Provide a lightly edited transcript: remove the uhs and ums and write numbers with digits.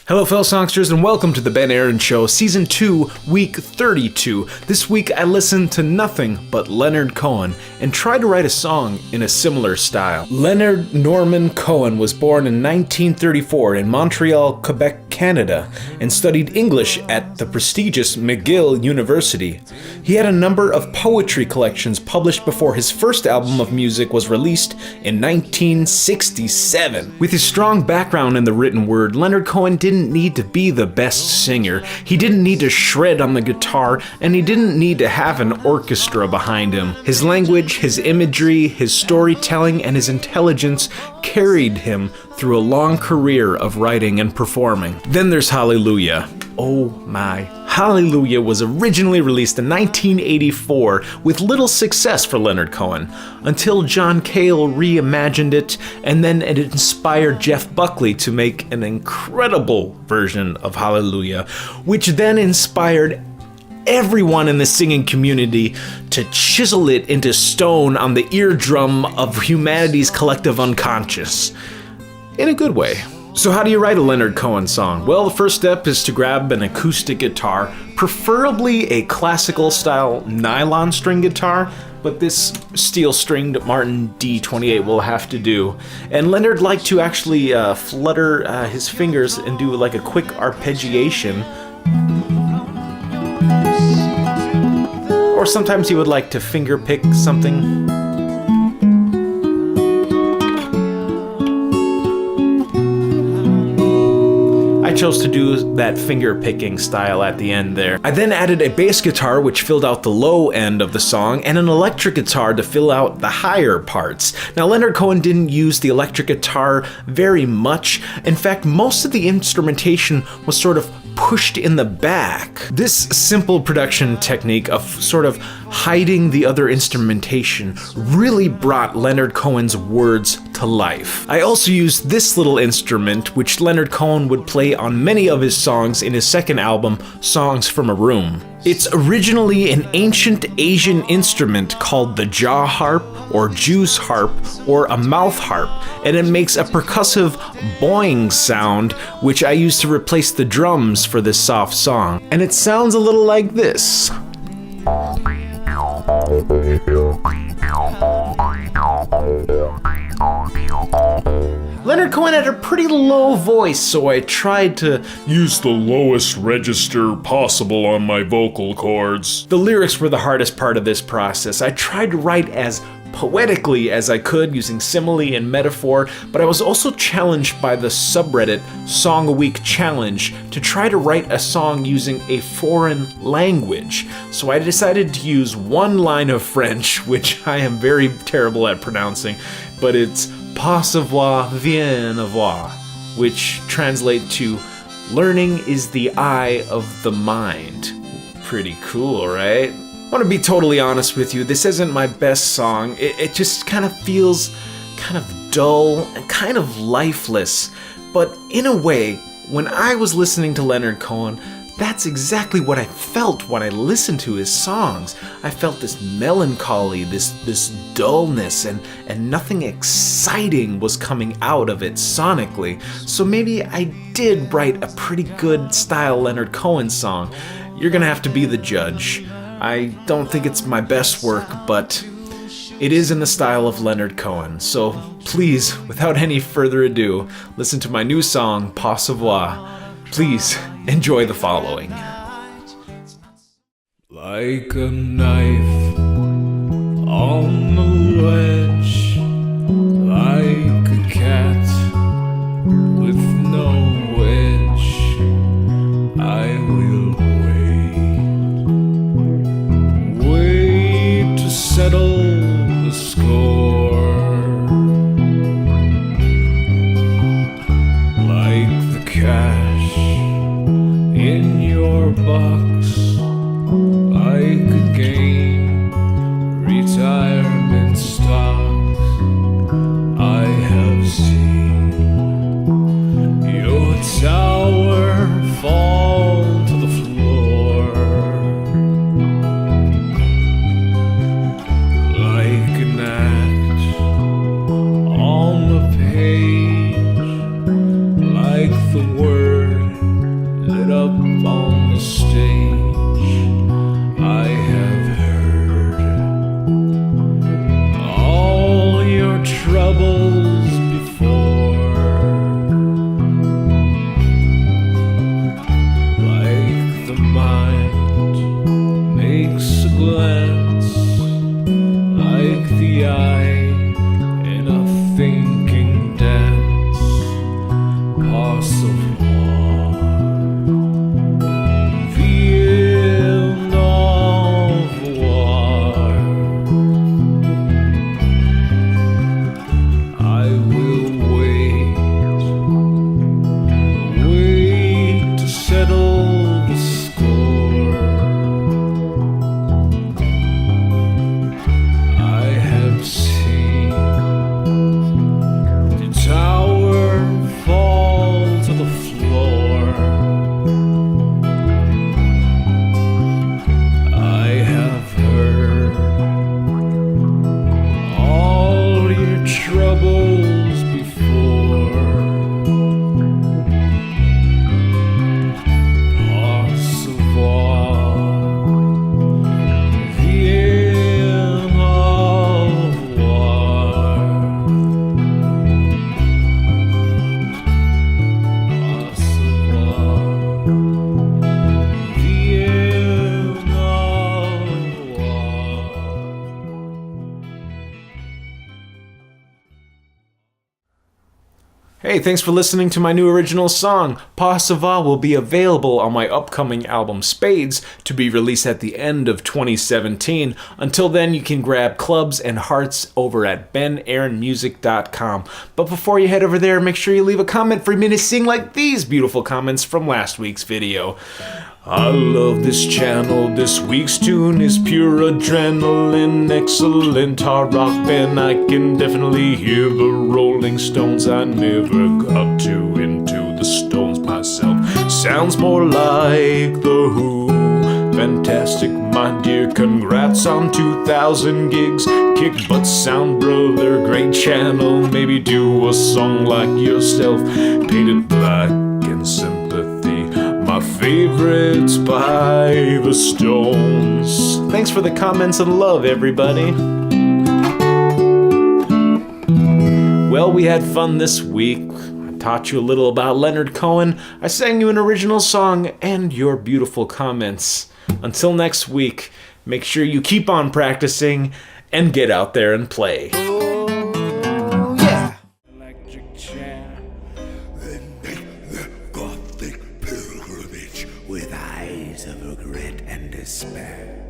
Hello, fellow songsters, and welcome to the Ben Aaron Show, Season 2, Week 32. This week I listened to nothing but Leonard Cohen and tried to write a song in a similar style. Leonard Norman Cohen was born in 1934 in Montreal, Quebec, Canada, and studied English at the prestigious McGill University. He had a number of poetry collections published before his first album of music was released in 1967. With his strong background in the written word, Leonard Cohen didn't need to be the best singer, he didn't need to shred on the guitar, and he didn't need to have an orchestra behind him. His language, his imagery, his storytelling, and his intelligence carried him through a long career of writing and performing. Then there's Halleluiah. Oh my. Halleluiah was originally released in 1984 with little success for Leonard Cohen, until John Cale reimagined it, and then it inspired Jeff Buckley to make an incredible version of Halleluiah, which then inspired everyone in the singing community to chisel it into stone on the eardrum of humanity's collective unconscious. In a good way. So how do you write a Leonard Cohen song? Well, the first step is to grab an acoustic guitar, preferably a classical style nylon string guitar, but this steel-stringed Martin D28 will have to do. And Leonard liked to actually flutter his fingers and do like a quick arpeggiation. Or sometimes he would like to finger pick something. I chose to do that finger-picking style at the end there. I then added a bass guitar which filled out the low end of the song, and an electric guitar to fill out the higher parts. Now, Leonard Cohen didn't use the electric guitar very much. In fact, most of the instrumentation was sort of pushed in the back. This simple production technique of sort of hiding the other instrumentation really brought Leonard Cohen's words to life. I also used this little instrument, which Leonard Cohen would play on many of his songs in his second album, Songs from a Room. It's originally an ancient Asian instrument called the jaw harp, or Jew's harp, or a mouth harp, and it makes a percussive boing sound, which I used to replace the drums for this soft song. And it sounds a little like this. Leonard Cohen had a pretty low voice, so I tried to use the lowest register possible on my vocal cords. The lyrics were the hardest part of this process. I tried to write as poetically as I could using simile and metaphor, but I was also challenged by the subreddit Song a Week Challenge to try to write a song using a foreign language. So I decided to use one line of French, which I am very terrible at pronouncing, but it's pas savoir vient avoir, which translate to learning is the eye of the mind. Pretty cool, right? I want to be totally honest with you, this isn't my best song. It just kind of feels kind of dull and kind of lifeless. But in a way, when I was listening to Leonard Cohen, that's exactly what I felt when I listened to his songs. I felt this melancholy, this dullness, and nothing exciting was coming out of it sonically. So maybe I did write a pretty good style Leonard Cohen song. You're gonna have to be the judge. I don't think it's my best work, but it is in the style of Leonard Cohen. So please, without any further ado, listen to my new song, Pas Savoir. Please enjoy the following. Like a knife on the ledge, like a cat with no edge, I will wait to settle the score. Like the cash in your box, I could gain retirement stocks. I have seen your tower fall to the floor. Like an act on the page, like the word stood up on the stage, I have heard all your troubles before. Like the mind makes a glance, like the eye in a thinking dance, pass of war, the end of war. I will wait to settle the score. I have seen the tower fall to the floor. I have heard all your troubles before. Hearts of war, the end of war. Hearts of war, the end of war. Hey, thanks for listening to my new original song. Pas Sava will be available on my upcoming album Spades, to be released at the end of 2017. Until then, you can grab clubs and hearts over at benaaronmusic.com. But before you head over there, make sure you leave a comment for me to sing like these beautiful comments from last week's video. I love this channel, this week's tune is pure adrenaline, excellent hard rock band, I can definitely hear the Rolling Stones, I never got too into the Stones myself, sounds more like The Who, fantastic my dear, congrats on 2,000 gigs, kick butt sound brother, great channel, maybe do a song like yourself, painted black and sympathy, my favorites by the Stones. Thanks for the comments and love, everybody. Well, we had fun this week. I taught you a little about Leonard Cohen. I sang you an original song and your beautiful comments. Until next week, make sure you keep on practicing and get out there and play. Oh, yeah. Electric chair. Then make the gothic pilgrimage with eyes of regret and despair.